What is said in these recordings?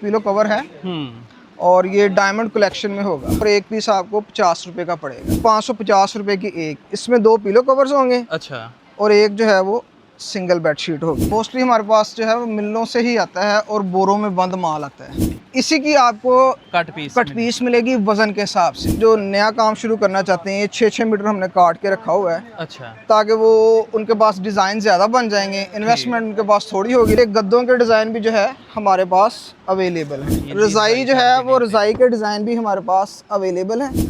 Pillow cover है और ये डायमंड कलेक्शन में होगा और एक पीस आपको 50 रुपए का पड़ेगा। 550 रुपए की एक, इसमें 2 पिलो कवर्स होंगे। अच्छा। और एक जो है वो सिंगल बेडशीट होगी। मोस्टली हमारे पास जो है वो मिलों से ही आता है और बोरों में बंद माल आता है। इसी की आपको कट पीस मिलेगी वजन के हिसाब से। जो नया काम शुरू करना चाहते हैं, ये 6-6 मीटर हमने काट के रखा हुआ है। अच्छा। ताकि वो उनके पास डिज़ाइन ज़्यादा बन जाएंगे, इन्वेस्टमेंट उनके पास थोड़ी होगी। गद्दों के डिज़ाइन भी जो है हमारे पास अवेलेबल है। रज़ाई जो है वो रज़ाई के डिज़ाइन भी हमारे पास अवेलेबल है।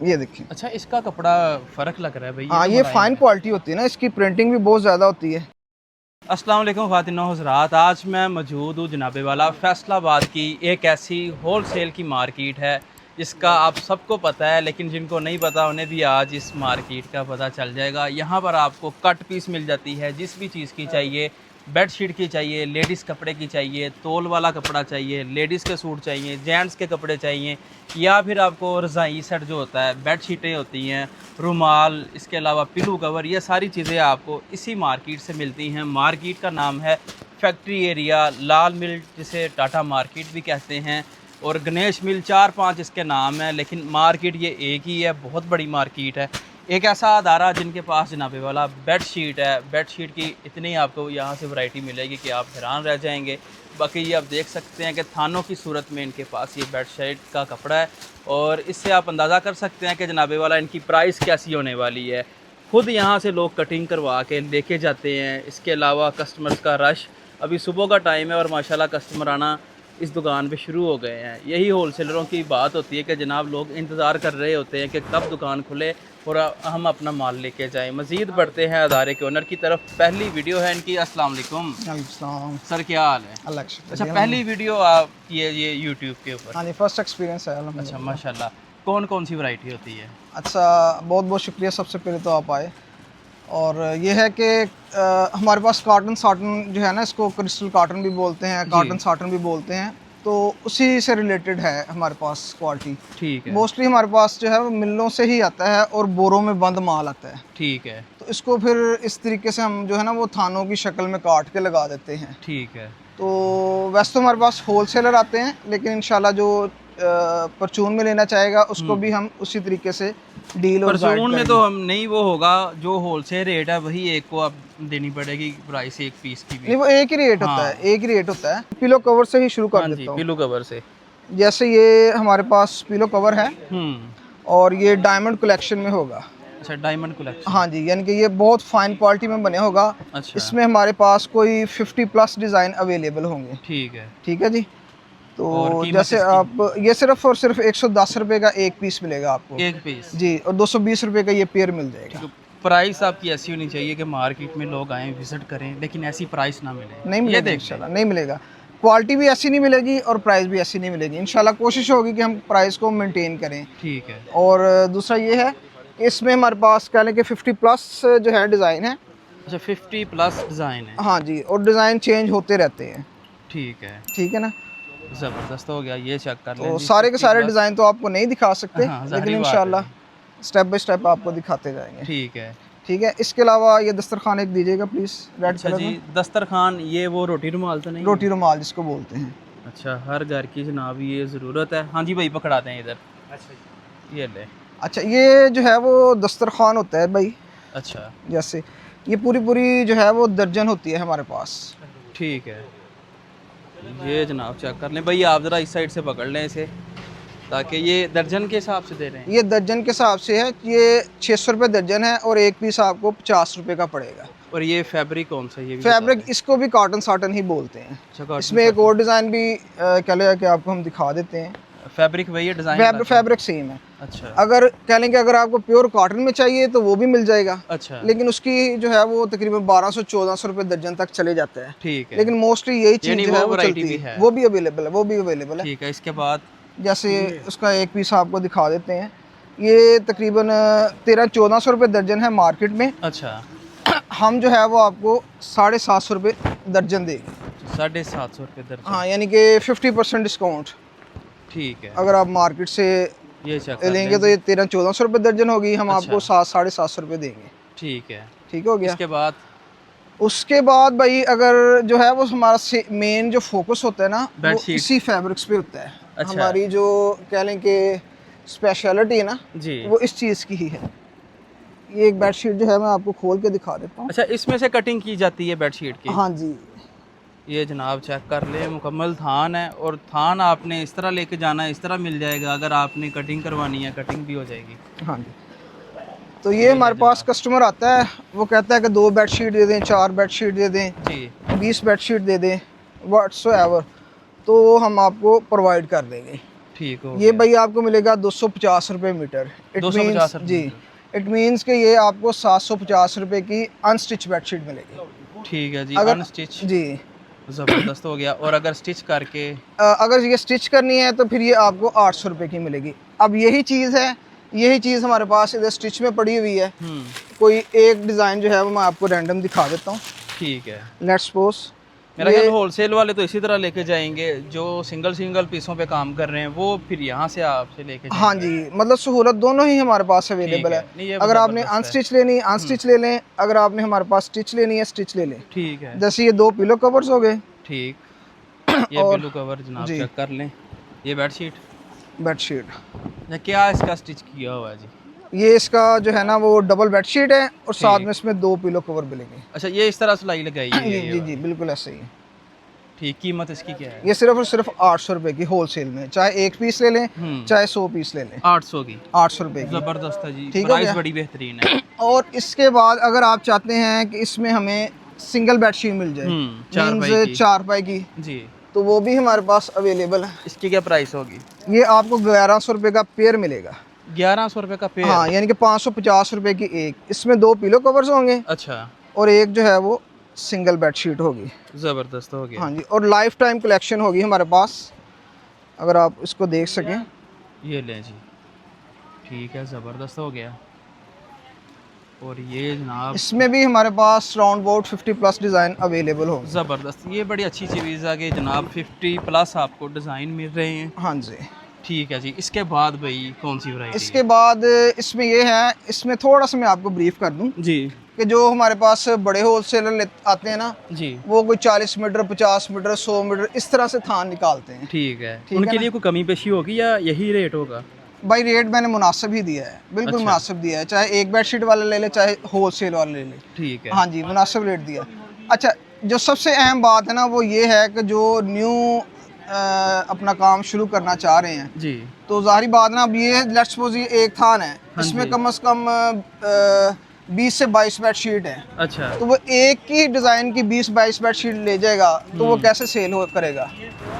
ये देखिए। अच्छा, इसका कपड़ा फ़र्क लग रहा है भाई। हाँ, ये फाइन क्वालिटी होती है ना, इसकी प्रिंटिंग भी बहुत ज़्यादा होती है। अस्सलाम वालेकुम ख़वातीन व हज़रात, आज मैं मौजूद हूँ जनाबे वाला फैसलाबाद की एक ऐसी होल सेल की मार्केट है जिसका आप सबको पता है, लेकिन जिनको नहीं पता उन्हें भी आज इस मार्केट का पता चल जाएगा। यहाँ पर आपको कट पीस मिल जाती है, जिस भी चीज़ की चाहिए। बेडशीट की चाहिए, लेडीज़ कपड़े की चाहिए, तोल वाला कपड़ा चाहिए, लेडीज़ के सूट चाहिए, जेंट्स के कपड़े चाहिए, या फिर आपको रज़ाई सेट जो होता है, बेडशीटें होती हैं, रुमाल, इसके अलावा पिलो कवर, ये सारी चीज़ें आपको इसी मार्केट से मिलती हैं। मार्केट का नाम है फैक्ट्री एरिया, लाल मिल जिसे टाटा मार्केट भी कहते हैं, और गणेश मिल, 4-5 इसके नाम हैं, लेकिन मार्केट ये एक ही है। बहुत बड़ी मार्केट है। एक ऐसा अदारा जिनके पास जनाबे वाला बेडशीट है, बेडशीट की इतनी आपको यहाँ से वैरायटी मिलेगी कि आप हैरान रह जाएंगे। बाकी ये आप देख सकते हैं कि थानों की सूरत में इनके पास ये बेडशीट का कपड़ा है, और इससे आप अंदाज़ा कर सकते हैं कि जनाबे वाला इनकी प्राइस कैसी होने वाली है। खुद यहाँ से लोग कटिंग करवा के लेके जाते हैं। इसके अलावा कस्टमर्स का रश, अभी सुबह का टाइम है और माशाल्लाह कस्टमर आना इस दुकान पे शुरू हो गए हैं। यही होलसेलरों की बात होती है कि जनाब लोग इंतज़ार कर रहे होते हैं कि कब दुकान खुले और हम अपना माल लेके जाएं। मज़ीद बढ़ते हैं अदारे के ओनर की तरफ। पहली वीडियो है इनकी। अस्सलाम वालेकुम सर, क्या हाल है? अच्छा, पहली वीडियो आपकी है ये यूट्यूब के ऊपर? हाँ जी, फर्स्ट एक्सपीरियंस है। अच्छा, माशाल्लाह। कौन कौन सी वैरायटी होती है? अच्छा, बहुत बहुत शुक्रिया। सबसे पहले तो आप आए, और ये है कि हमारे पास कॉटन साटन जो है ना, इसको क्रिस्टल कॉटन भी बोलते हैं, कॉटन साटन भी बोलते हैं, तो उसी से रिलेटेड है हमारे पास क्वालिटी। ठीक है। मोस्टली हमारे पास जो है वो मिलों से ही आता है और बोरों में बंद माल आता है। ठीक है। तो इसको फिर इस तरीके से हम जो है ना वो थानों की शक्ल में काट के लगा देते हैं। ठीक है। तो वैसे तो हमारे पास होलसेलर आते हैं, लेकिन इंशाल्लाह जो परचून में लेना चाहेगा उसको भी हम उसी तरीके से डील और परचून में तो हम नहीं, वो होगा जो होलसेल रेट है वही एक को आप देनी पड़ेगी प्राइस एक पीस की भी। नहीं, वो एक ही रेट होता है, एक ही रेट होता है। पिलो कवर से ही शुरू कर देता हूँ। पिलो कवर से। जैसे ये हमारे पास पिलो कवर है और ये डायमंड कलेक्शन में होगा। अच्छा, डायमंड कलेक्शन। हाँ जी, यानी कि ये बहुत फाइन क्वालिटी में बने होगा। अच्छा। इसमें हमारे पास कोई 50+ डिज़ाइन अवेलेबल होंगे। ठीक है। ठीक है जी। तो जैसे आप ये सिर्फ और सिर्फ 110 रुपये का एक पीस मिलेगा आपको, एक पीस जी, और 220 रुपये का ये पेयर मिल जाएगा। प्राइस आपकी ऐसी होनी चाहिए कि मार्केट में लोग आएँ, विजिट करें, लेकिन ऐसी प्राइस ना मिले। नहीं मिलेगा इंशाल्लाह, नहीं मिलेगा। क्वालिटी भी ऐसी नहीं मिलेगी और प्राइस भी ऐसी नहीं मिलेगी। इंशाल्लाह कोशिश होगी कि हम प्राइस को मेंटेन करें। ठीक है। और दूसरा ये है कि इसमें हमारे पास कह लें कि 50+ जो है डिज़ाइन है। अच्छा, 50+ डिज़ाइन है? हाँ जी, और डिज़ाइन चेंज होते रहते हैं। ठीक है। ठीक है ना। ज़बरदस्त हो गया, ये चेक कर लें। तो सारे के सारे डिज़ाइन तो आपको नहीं दिखा सकते, हाँ, लेकिन इंशाल्लाह स्टेप बाय स्टेप आपको दिखाते जाएंगे। ठीक है। ठीक है। इसके अलावा ये दस्तरखान एक दीजिएगा प्लीज़, रेड अच्छा कलर जी, में। दस्तरखान, ये वो रोटी रुमाल तो नहीं? रोटी रुमाल जिसको बोलते हैं। अच्छा, हर घर की जनाब ये ज़रूरत है। हाँ जी भाई, पकड़ाते हैं इधर। अच्छा, ये ले। अच्छा, ये जो है वो दस्तरखान होता है भाई। अच्छा। जैसे ये पूरी पूरी जो है वो दर्जन होती है हमारे पास। ठीक है। ये जनाब चेक कर लें भाई, आप ज़रा इस साइड से पकड़ लें इसे, ताकि ये दर्जन के हिसाब से दे रहे हैं। ये दर्जन के हिसाब से है। ये 600 रुपये दर्जन है और एक पीस आपको 50 रुपये का पड़ेगा। और ये फैब्रिक कौन सा? ये भी फैब्रिक इसको भी कॉटन साटन ही बोलते हैं। अच्छा, इसमें एक और डिज़ाइन भी कह लें कि आपको हम दिखा देते हैं। फैब्रिक वही है, डिज़ाइन फैब्रिक सेम है। अच्छा। अगर कह लें कि अगर आपको प्योर कॉटन में चाहिए तो वो भी मिल जाएगा। अच्छा। लेकिन उसकी जो है वो तकरीबन 1200-1400 रुपये दर्जन तक चले जाता है। ठीक है। लेकिन मोस्टली यही चीज़ जो है वो चलती है, वो भी अवेलेबल है। ठीक है। इसके बाद जैसे उसका एक पीस आपको दिखा देते हैं। ये तकरीबन 1300-1400 रुपये दर्जन है मार्केट में। अच्छा। हम जो है वो आपको 750 रुपये दर्जन देंगे। 750 रुपये दर्जन? हाँ, यानी कि 50% डिस्काउंट। ठीक है। अगर आप मार्केट से ये लेंगे तो ये 1300-1400 रुपये दर्जन होगी, हम अच्छा। आपको 700-750 रुपये देंगे। ठीक है। ठीक हो गया। इसके बाद उसके बाद भाई अगर जो है वो हमारा मेन जो फोकस होता है ना वो बेडशीट। इसी फैब्रिक्स पे होता है। अच्छा। हमारी जो कह लें कि स्पेशलिटी है ना जी। वो इस चीज़ की ही है। ये एक बेडशीट जो है मैं आपको खोल के दिखा देता हूँ। अच्छा, इसमें से कटिंग की जाती है बेडशीट की? हाँ जी। ये जनाब चेक कर ले, मुकम्मल थान है, और थान आपने इस तरह लेके जाना है, इस तरह मिल जाएगा। अगर आपने कटिंग करवानी है, कटिंग भी हो जाएगी। हाँ जी। तो ये हमारे पास कस्टमर आता है, वो कहता है कि 2 बेडशीट दे दें, 4 बेडशीट दे दें, जी। 20 बेडशीट दे दें, व्हाट्सएवर, तो हम आपको प्रोवाइड कर देंगे। ठीक हो ये गया। भाई आपको मिलेगा 250 रुपये मीटर। इट 250 मीन्स रुपये जी, मीटर। इट मीन्स कि ये आपको 750 रुपये की अनस्टिच बेडशीट मिलेगी। ठीक है जी। अगर अनस्टिच। जी ज़बरदस्त हो गया। और अगर स्टिच करके? अगर ये स्टिच करनी है तो फिर ये आपको 800 रुपये की मिलेगी। अब यही चीज़ है, यही चीज़ हमारे पास इधर स्टिच में पड़ी हुई है। कोई एक डिज़ाइन जो है वो मैं आपको रैंडम दिखा देता हूँ। ठीक है। लेट्स सपोज मेरा ख्याल होलसेल वाले तो इसी तरह लेके जाएंगे, जो सिंगल सिंगल पीसों पे काम कर रहे हैं वो फिर यहाँ से आपसे लेके जाएंगे। हाँ जी, मतलब सहूलत दोनों ही हमारे पास अवेलेबल है। नहीं, ये अगर आपने ज़बरदस्त है। अनस्टिच लेनी अनस्टिच ले लें, अगर आपने हमारे पास स्टिच लेनी है स्टिच ले लें। ठीक है। जैसे ये 2 पिलो कवर्स हो गए ठीक। ये और बिल्लू कवर जनाब जी चेक कर लें। ये बेडशीट बेडशीट, या क्या इसका स्टिच किया हुआ है जी? ये इसका जो है ना वो डबल बेडशीट है और साथ ठीक। में इसमें 2 पिलो कवर मिलेंगे। अच्छा, ये इस तरह सिलाई लगाई है जी ये जी वाली। बिल्कुल ऐसे ही है। ठीक। कीमत इसकी क्या है? ये सिर्फ और सिर्फ 800 रुपये की होलसेल में, चाहे 1 पीस ले लें चाहे 100 पीस ले लें, 800 की। 800 रुपये की। ज़बरदस्त है जी, ठीक हो प्राइस गया। बड़ी बेहतरीन है। और इसके बाद अगर आप चाहते हैं कि इसमें हमें सिंगल बेडशीट मिल जाए, 4 पाई की। 4 पाई की, जी। तो वो भी हमारे पास अवेलेबल है। इसकी क्या प्राइस होगी? ये आपको 1100 रुपये का पेयर मिलेगा। 1100 रुपये का पेयर? हाँ, यानी कि 550 रुपये की एक। इसमें 2 पिलो कवर्स होंगे अच्छा। और एक जो है वो सिंगल बेडशीट होगी। ज़बरदस्त हो गया। हाँ जी, और लाइफ टाइम कलेक्शन होगी हमारे पास, अगर आप इसको देख सकें। ये लें जी। ठीक है, ज़बरदस्त हो गया। और ये जनाब इसमें भी हमारे पास round about 50 plus design available होंगे। ज़बरदस्त, ये बड़ी अच्छी चीज़ है कि जनाब 50 प्लस आपको डिज़ाइन मिल रहे हैं। हाँ जी। ठीक है जी। इसके बाद भाई कौन सी वैरायटी? इसके बाद इसमें ये है, इसमें थोड़ा सा मैं आपको ब्रीफ कर दूं जी। कि जो हमारे पास बड़े होलसेलर आते हैं ना, जी। वो कोई 40 मीटर 50 मीटर 100 मीटर इस तरह से थान निकालते हैं। ठीक है। ठीक है उनके ना? लिए कोई कमी पेशी होगी या यही रेट होगा? भाई रेट मैंने मुनासिब ही दिया है, बिल्कुल अच्छा। मुनासिब दिया है, चाहे एक बेडशीट वाला ले ले चाहे होलसेल वाला ले ले। ठीक है। हाँ जी, मुनासिब रेट दिया। अच्छा, जो सबसे अहम बात है ना वो ये है कि जो न्यू अपना काम शुरू करना चाह रहे हैं, जी। तो ज़ाहिर बात ना, अब ये लेट्स सपोज ये एक थान है, हाँ इसमें जी। कम से कम 20 से 22 बेडशीट है, अच्छा। तो वो एक ही डिज़ाइन की 20-22 बेडशीट ले जाएगा तो वो कैसे सेल करेगा,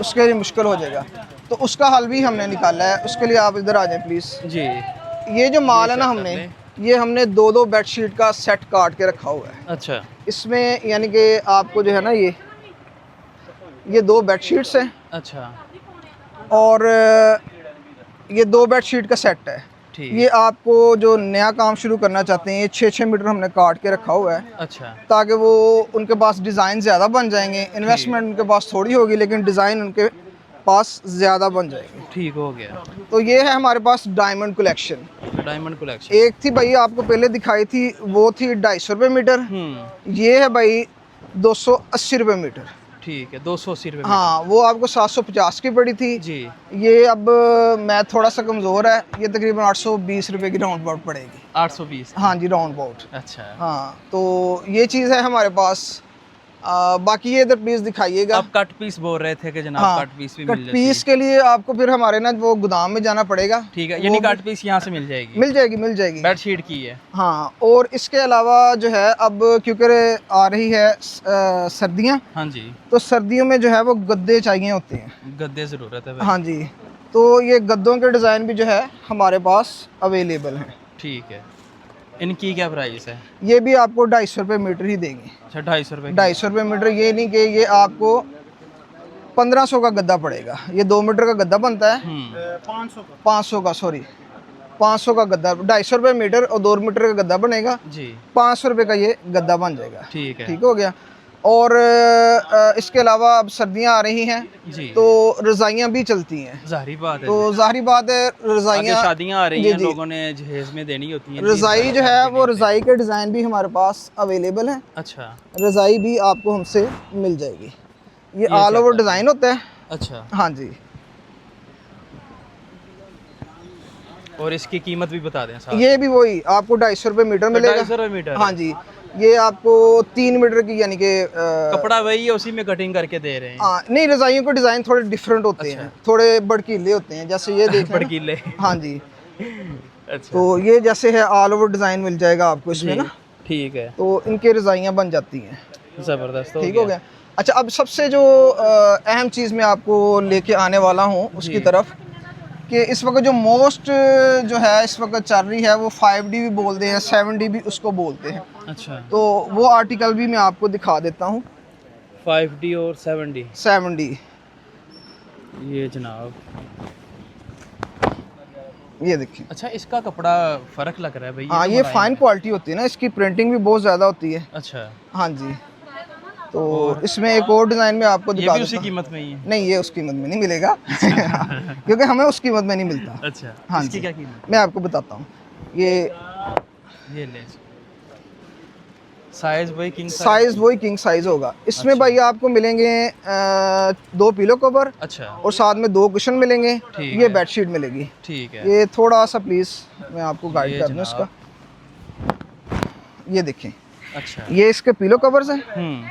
उसके लिए मुश्किल हो जाएगा। तो उसका हल भी हमने निकाला है, उसके लिए आप इधर आ जाएं प्लीज़। जी। ये जो माल है ना चेक कर हमने, लें। ये हमने 2-2 बेडशीट का सेट काट के रखा हुआ है। अच्छा। इसमें यानी कि आपको जो है ना ये 2 बेडशीट्स हैं अच्छा। और ये 2 बेडशीट का सेट है। ठीक। ये आपको जो नया काम शुरू करना चाहते हैं, ये 6-6 मीटर हमने काट के रखा हुआ है, अच्छा। ताकि वो उनके पास डिज़ाइन ज़्यादा बन जाएंगे। इन्वेस्टमेंट उनके पास थोड़ी होगी लेकिन डिज़ाइन उनके पास ज़्यादा बन जाएंगे। ठीक हो गया। तो ये है हमारे पास डायमंड कलेक्शन। Diamond collection. एक थी भाई आपको पहले दिखाई थी, वो थी 250 रुपये मीटर। ये है भाई 280 रुपये मीटर। ठीक है, 280 रुपये। हाँ, वो आपको 750 की पड़ी थी जी। ये अब मैं थोड़ा सा कमज़ोर है, ये तकरीबन 820 रुपये की राउंड अबाउट पड़ेगी। 820। हाँ जी, राउंड अबाउट। अच्छा। हाँ, तो ये चीज़ है हमारे पास। बाकी ये इधर प्लीज़ दिखाइएगा। आप कट पीस बोल रहे थे कि जनाब हाँ, कट पीस भी कट मिल जाती है। पीस के लिए आपको फिर हमारे ना वो गोदाम में जाना पड़ेगा। ठीक है, यानी कट पीस यहाँ से मिल जाएगी? मिल जाएगी, मिल जाएगी। बेडशीट की है। हाँ, और इसके अलावा जो है अब क्योंकि आ रही है सर्दियाँ, हाँ जी। तो सर्दियों में जो है वो गद्दे चाहिए होते हैं। गद्दे ज़रूरत है भाई। हाँ जी, तो ये गद्दों के डिज़ाइन भी जो है हमारे पास अवेलेबल हैं। ठीक है। इनकी क्या प्राइस है? ये भी आपको 250 रुपये मीटर ही देंगे। अच्छा, 250 रुपये। 250 रुपये मीटर, ये नहीं कि ये आपको 1500 का गद्दा पड़ेगा। ये 2 मीटर का गद्दा बनता है, 500 का, सॉरी 500 का गद्दा, 250 रुपये मीटर और 2 मीटर का गद्दा बनेगा। जी। 500 रुपये का ये गद्दा बन जाएगा। ठीक है। ठीक हो गया। और इसके अलावा अब सर्दियां आ रही हैं जी, तो रज़ाइयाँ भी चलती हैं। ज़ाहिर बात है। तो ज़ाहिर बात है आगे रज़ाइयाँ, शादियां आ रही जी हैं, जी, लोगों ने जहेज में देनी होती हैं। रज़ाई जो है वो रज़ाई के डिज़ाइन भी हमारे पास अवेलेबल हैं। अच्छा, रज़ाई भी आपको हमसे मिल जाएगी। ये ये ऑल चेक ओवर कर डिज़ाइन होता है। अच्छा, हाँ जी, और इसकी कीमत भी बता दें साथ। ये भी वही आपको 250 रुपये मीटर मिलेगा। 250 रुपये मीटर हाँ है। जी, ये आपको 3 मीटर की यानी कि कपड़ा वही है, उसी में कटिंग करके दे रहे हैं। हाँ, नहीं रज़ाइयों के डिज़ाइन थोड़े डिफरेंट होते अच्छा। हैं, थोड़े भड़कीले होते हैं, जैसे ये देख लें ना। भड़कीले। हाँ जी, अच्छा, तो ये जैसे है ऑल ओवर डिज़ाइन मिल जाएगा आपको इसमें जी, ना। ठीक है, तो इनके रज़ाइयाँ बन जाती हैं। ज़बरदस्त हो ठीक हो गया। गया। अच्छा, अब सबसे जो अहम चीज़ मैं आपको लेके आने वाला हूँ उसकी जी, तरफ, कि इस वक्त जो मोस्ट जो है इस वक्त चल रही है वो 5D भी बोलते हैं, 7D भी उसको बोलते हैं। अच्छा, तो वो आर्टिकल भी मैं आपको दिखा देता हूँ। 5D और 7D, 7D, ये जनाब। ये देखिए। अच्छा, इसका कपड़ा फ़र्क लग रहा है भाई। हाँ, तो ये मुलायम फाइन है। क्वालिटी होती है ना, इसकी प्रिंटिंग भी बहुत ज़्यादा होती है। अच्छा, हाँ जी, तो और इसमें एक और डिज़ाइन में आपको ये दिखा भी उसी देता हूँ। कीमत में ही है? नहीं, ये उस कीमत में नहीं मिलेगा अच्छा, क्योंकि हमें उस कीमत में नहीं मिलता। अच्छा, हाँ इसकी जी, क्या कीमत मैं आपको बताता हूँ। ये है? ये ले, साइज़ वही किंग साइज़ वही किंग साइज़ होगा। इसमें अच्छा, भाई आपको मिलेंगे 2 पिलो कवर अच्छा, और साथ में 2 कुशन मिलेंगे। ठीक ये है, बेडशीट मिलेगी। ठीक है, ये थोड़ा सा प्लीज़ मैं आपको गाइड ये कर दूँ इसका। जनाब। ये देखें, अच्छा, ये इसके पिलो कवर्स हैं हुँ,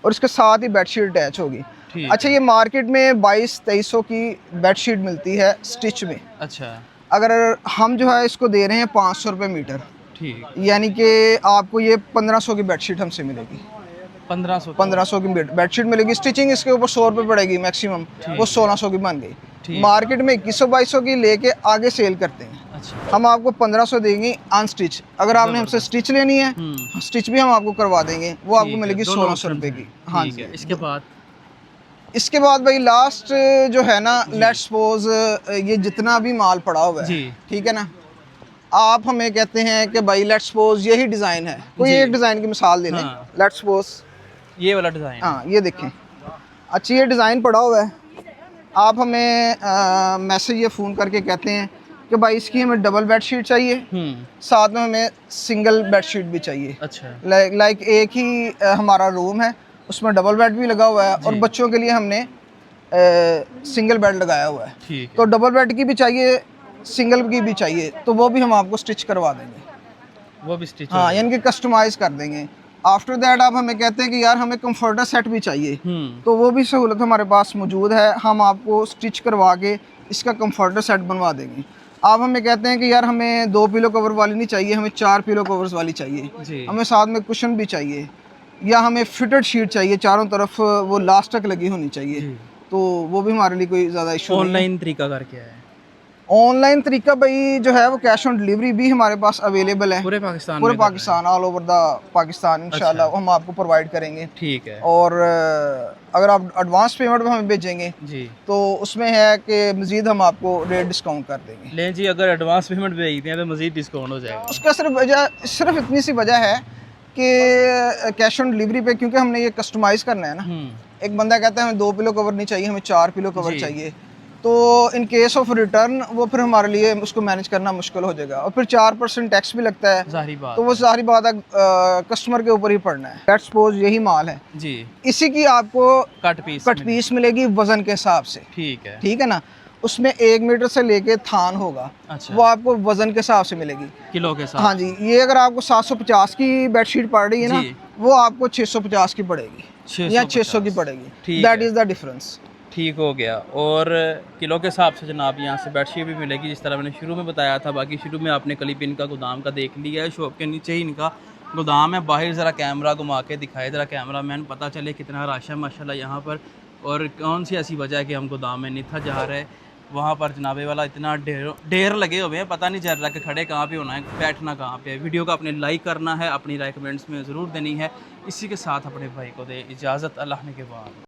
और इसके साथ ही बेडशीट अटैच होगी। ठीक अच्छा, है, ये मार्केट में 2200-2300 की बेडशीट मिलती है स्टिच में। अच्छा, अगर हम जो है इसको दे रहे हैं 500 रुपये मीटर, ठीक, यानी कि आपको ये 1500 की बेडशीट हमसे मिलेगी। 1500 की, 1500 की बेडशीट मिलेगी। स्टिचिंग इसके ऊपर 100 रुपये पड़ेगी मैक्सिमम, ठीक वो है, 1600 की बन गई। ठीक, मार्केट में 2100-2200 की लेके आगे सेल करते हैं। अच्छा, हम आपको 1500 देंगे अनस्टिच। अगर आपने हमसे ज़बरदस्त, स्टिच लेनी है, हुँ, स्टिच भी हम आपको करवा देंगे, वो आपको ठीक है, मिलेगी दोनों 1600 ऑप्शंस रुपये हैं, की। हाँ ठीक जी। है, इसके बाद इसके बाद भाई लास्ट जो है ना, जी, लेट्स सपोज ये जितना भी माल पड़ा हुआ है, जी, ठीक है ना, आप हमें कहते हैं कि भाई लेट्स सपोज यही डिज़ाइन है, कोई जी, एक डिज़ाइन की मिसाल ले लें। हाँ, लेट्स सपोज, ये वाला डिज़ाइन, हाँ ये देखें, अच्छा ये डिज़ाइन पड़ा हुआ है, आप हमें मैसेज या फ़ोन करके कहते हैं कि भाई इसकी हमें डबल बेडशीट चाहिए, हुँ, साथ में हमें सिंगल बेडशीट भी चाहिए। अच्छा, लाइक एक ही हमारा रूम है, उसमें डबल बेड भी लगा हुआ है और जी, बच्चों के लिए हमने सिंगल बेड लगाया हुआ है। ठीक तो है, डबल बेड की भी चाहिए, सिंगल की भी चाहिए, तो वो भी हम आपको स्टिच करवा देंगे। वो भी स्टिच हो हाँ, जाएगी, यानी कि कस्टमाइज़ कर देंगे। आफ्टर दैट आप हमें कहते हैं कि यार हमें कंफर्टर सेट भी चाहिए, हुँ, तो वो भी सहूलत हमारे पास मौजूद है। हम आपको स्टिच करवा के इसका कंफर्टर सेट बनवा देंगे। आप हमें कहते हैं कि यार हमें 2 पिलो कवर वाली नहीं चाहिए, हमें 4 पिलो कवर्स वाली चाहिए, जी, हमें साथ में कुशन भी चाहिए, या हमें फिटेड शीट चाहिए, चारों तरफ वो लास्ट तक लगी होनी चाहिए, जी, तो वो भी हमारे लिए कोई ज़्यादा इशू नहीं है। ऑनलाइन तरीका करके है, ऑनलाइन तरीका भाई जो है वो कैश ऑन डिलीवरी भी हमारे पास अवेलेबल है। पूरे पाकिस्तान पूरे में कर रहे हैं, Pakistan, all over the Pakistan इंशाल्लाह हम आपको प्रोवाइड करेंगे। ठीक है, और अगर आप एडवांस पेमेंट में हमें भेजेंगे जी, तो उसमें है कि मज़ीद हम आपको रेट डिस्काउंट कर देंगे। लें जी, अगर एडवांस पेमेंट भेजते हैं तो मज़ीद डिस्काउंट हो जाएगा, उसका सिर्फ इतनी सी वजह है कि कैश ऑन डिलीवरी पे, क्योंकि हमने ये कस्टमाइज़ करना है ना। हुँ, एक बंदा कहता है हमें 2 पिलो कवर नहीं चाहिए, हमें 4 पिलो कवर जी, चाहिए, तो इन केस ऑफ रिटर्न वो फिर हमारे लिए उसको मैनेज करना मुश्किल हो जाएगा, और फिर 4% टैक्स भी लगता है, ज़ाहिर तो बात वो है, सारी बात है कस्टमर के ऊपर ही पड़ना है। लेट्स सपोज यही माल है, जी, इसी की आपको कट पीस कट पीस मिलेगी वज़न के हिसाब से, ठीक है, ठीक है ना। उसमें 1 मीटर से लेके थान होगा, अच्छा, वो आपको वज़न के हिसाब से मिलेगी। किलो के साथ, हाँ जी, ये अगर आपको 750 की बेडशीट पड़ रही है ना, जी, वो आपको 650 की पड़ेगी या 600 की 650, पड़ेगी। ठीक दैट है, इज़ द डिफरेंस। ठीक हो गया। और किलो के हिसाब से जनाब यहाँ से बेडशीट भी मिलेगी, जिस तरह मैंने शुरू में बताया था। बाकी शुरू में आपने क्लिप इनका गोदाम का देख लिया है, शॉप के नीचे ही इनका गोदाम है। बाहर ज़रा कैमरा घुमा के दिखाए ज़रा कैमरा मैन, पता चले कितना रश है माशाल्लाह यहाँ पर, और कौन सी ऐसी वजह है कि हम गोदाम में नहीं था जा रहे। वहाँ पर जनाबे वाला इतना ढेर लगे हुए हैं, पता नहीं चल रहा कि खड़े कहाँ पे होना है, बैठना कहाँ पे है। वीडियो को अपने लाइक करना है, अपनी राय कमेंट्स में ज़रूर देनी है। इसी के साथ अपने भाई को दे इजाज़त, अल्लाह ने के बाद।